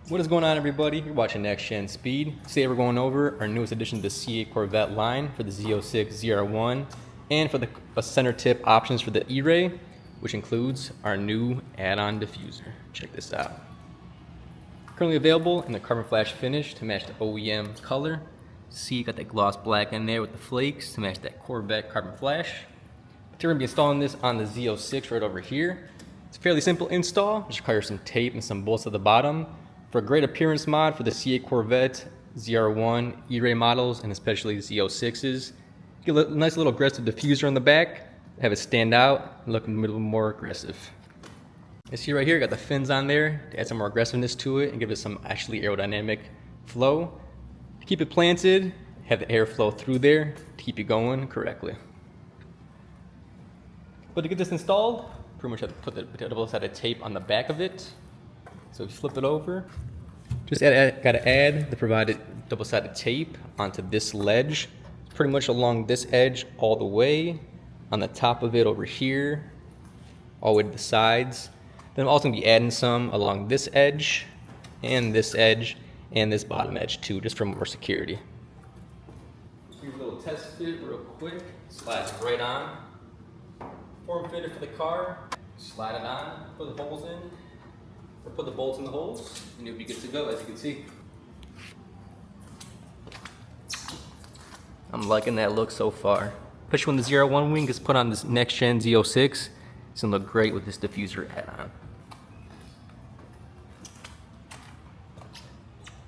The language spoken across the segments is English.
What is going on, everybody? You're watching Next Gen Speed. Today we're going over our newest addition to the C8 Corvette line for the Z06, ZR1, and for the center tip options for the E-Ray, which includes our new add-on diffuser. Check this out. Currently available in the carbon flash finish to match the OEM color. See, got that gloss black in there with the flakes to match that Corvette carbon flash. Today we're going to be installing this on the Z06 right over here. It's a fairly simple install. Just requires some tape and some bolts at the bottom. For a great appearance mod for the C8 Corvette, ZR1, E-Ray models, and especially Z06s, get a nice little aggressive diffuser on the back, have it stand out, and look a little more aggressive. You see right here, got the fins on there to add some more aggressiveness to it and give it some actually aerodynamic flow. To keep it planted, have the air flow through there to keep it going correctly. But to get this installed, pretty much have to put the double-sided tape on the back of it. So if you flip it over, just gotta add the provided double-sided tape onto this ledge. It's pretty much along this edge all the way, on the top of it over here, all the way to the sides. Then I'm also gonna be adding some along this edge, and this bottom edge too, just for more security. Here's a little test fit real quick. Slides right on. Form fitted for the car. Slide it on, put the holes in. Or put the bolts in the holes, and you'll be good to go, as you can see. I'm liking that look so far. Especially when the ZR1 wing gets put on this next gen Z06, it's gonna look great with this diffuser add-on.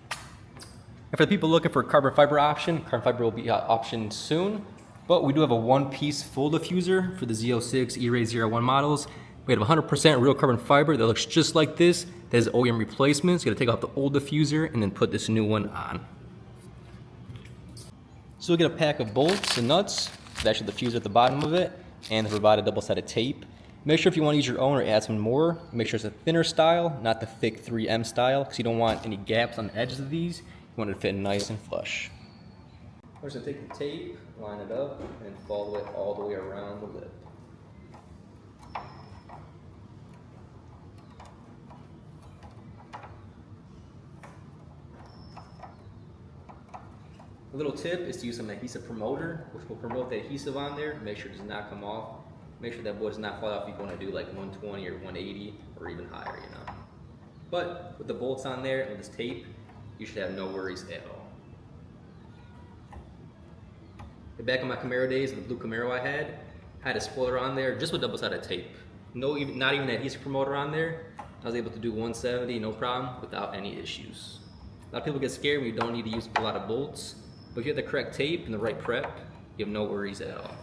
And for the people looking for a carbon fiber option, carbon fiber will be optioned soon. But we do have a one-piece full diffuser for the Z06, E-Ray ZR1 models. We have 100% real carbon fiber that looks just like this. That is OEM replacement. So you gotta take off the old diffuser and then put this new one on. So we'll get a pack of bolts and nuts. There's actually the diffuser at the bottom of it, and the provided double-sided tape. Make sure if you want to use your own or add some more, make sure it's a thinner style, not the thick 3M style, because you don't want any gaps on the edges of these. You want it to fit nice and flush. We're just gonna take the tape, line it up, and follow it all the way around the lip. A little tip is to use some adhesive promoter, which will promote the adhesive on there. Make sure it does not come off. Make sure that board does not fall off if you want to do like 120 or 180 or even higher, you know. But with the bolts on there and this tape, you should have no worries at all. The back of my Camaro days, the blue Camaro I had a spoiler on there just with double-sided tape. Not even an adhesive promoter on there. I was able to do 170, no problem, without any issues. A lot of people get scared when you don't need to use a lot of bolts. But if you have the correct tape and the right prep, you have no worries at all.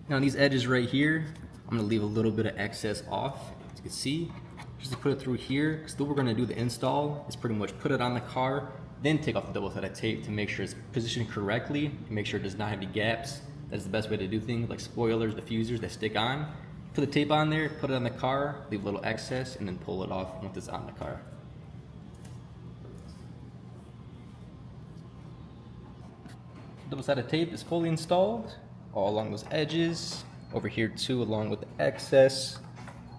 Now on these edges right here, I'm gonna leave a little bit of excess off, as you can see. Just to put it through here, because the way we're going to do the install is pretty much put it on the car, then take off the double-sided tape to make sure it's positioned correctly and make sure it does not have any gaps. That's the best way to do things like spoilers, diffusers that stick on. Put the tape on there, put it on the car, leave a little excess, and then pull it off once it's on the car. Double-sided tape is fully installed, all along those edges, over here too, along with the excess.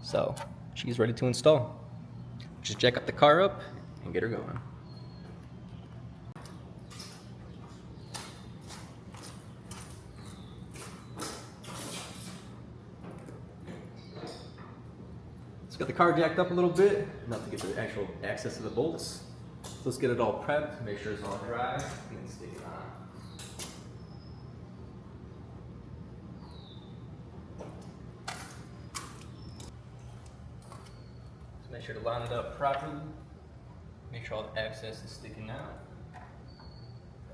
So she's ready to install. Just jack up the car up and get her going. Let's get the car jacked up a little bit, not to get the actual access to the bolts. So let's get it all prepped, make sure it's all dry, and then stick it on. Make sure to line it up properly. Make sure all the excess is sticking out.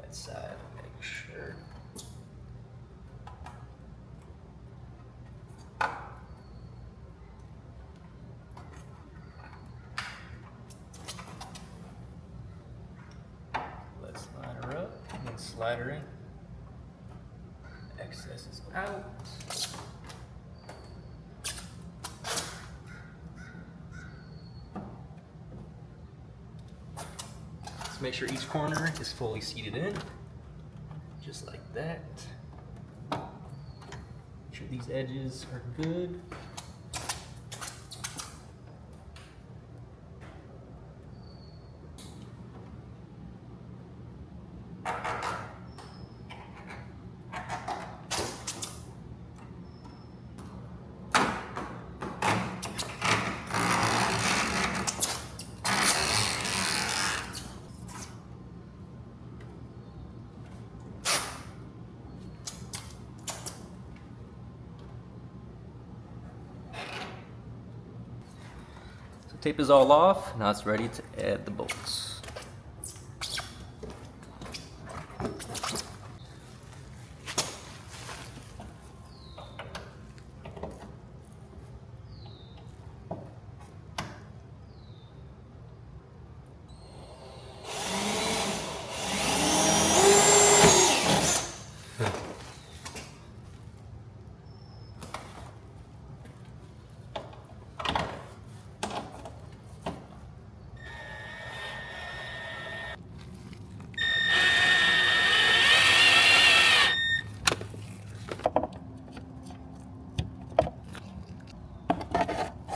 That side, make sure. Let's line her up and then slide her in. Excess is out. Just make sure each corner is fully seated in, just like that. Make sure these edges are good. Tape is all off, now it's ready to add the bolts.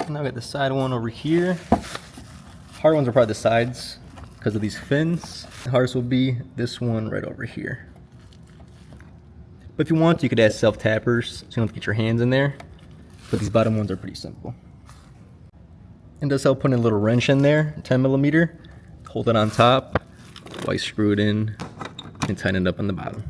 Now I got the side one over here. Hard ones are probably the sides because of these fins. The hardest will be this one right over here. But if you want, you could add self-tappers so you don't have to get your hands in there. But these bottom ones are pretty simple. And does help putting a little wrench in there, 10mm. Hold it on top while you screw it in and tighten it up on the bottom.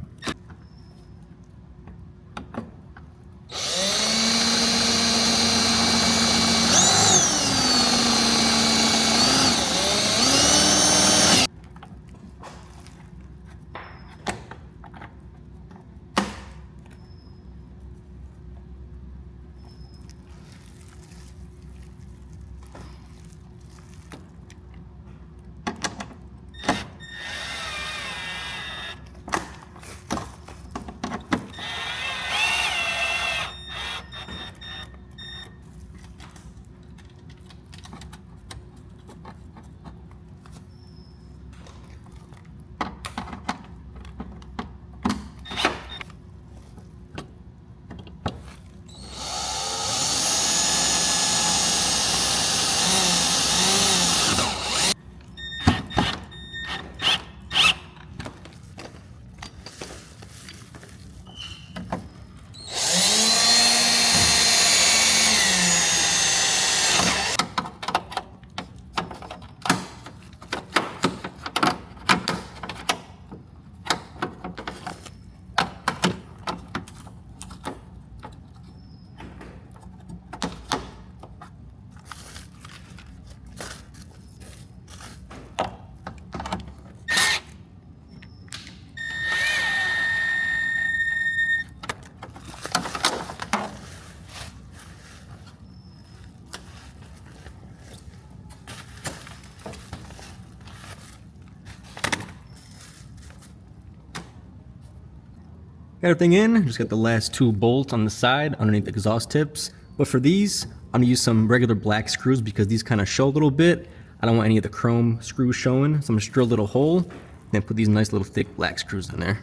Got everything in, just got the last two bolts on the side underneath the exhaust tips. But for these, I'm gonna use some regular black screws because these kind of show a little bit. I don't want any of the chrome screws showing, so I'm just drill a little hole, then put these nice little thick black screws in there.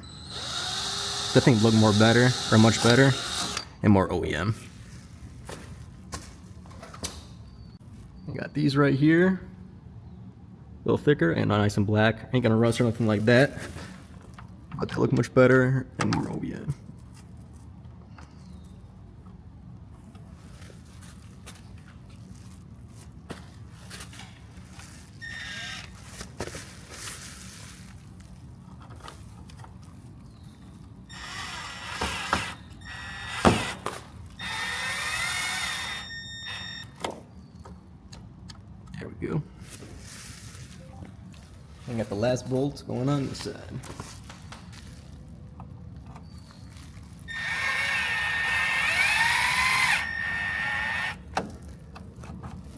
I think look more better, or much better, and more OEM. I got these right here, a little thicker and nice and black. Ain't gonna rust or nothing like that. But they look much better and more OEM. There we go. I got the last bolt going on this side.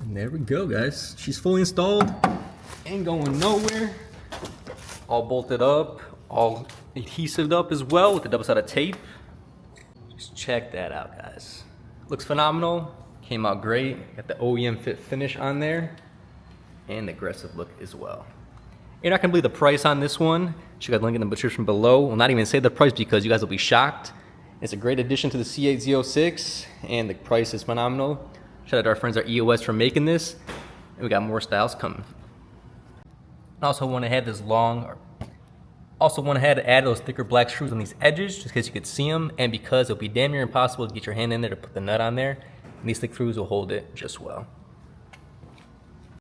And there we go, guys. She's fully installed, ain't going nowhere. All bolted up, all adhesived up as well with the double-sided tape. Just check that out, guys. Looks phenomenal, came out great. Got the OEM fit finish on there and the aggressive look as well. You're not gonna believe the price on this one. Check out the link in the description below. We'll not even say the price because you guys will be shocked. It's a great addition to the C8 Z06 and the price is phenomenal. Shout out to our friends at EOS for making this. And we got more styles coming. I also went ahead to add those thicker black screws on these edges just in case you could see them, and because it'll be damn near impossible to get your hand in there to put the nut on there, and these thick screws will hold it just well.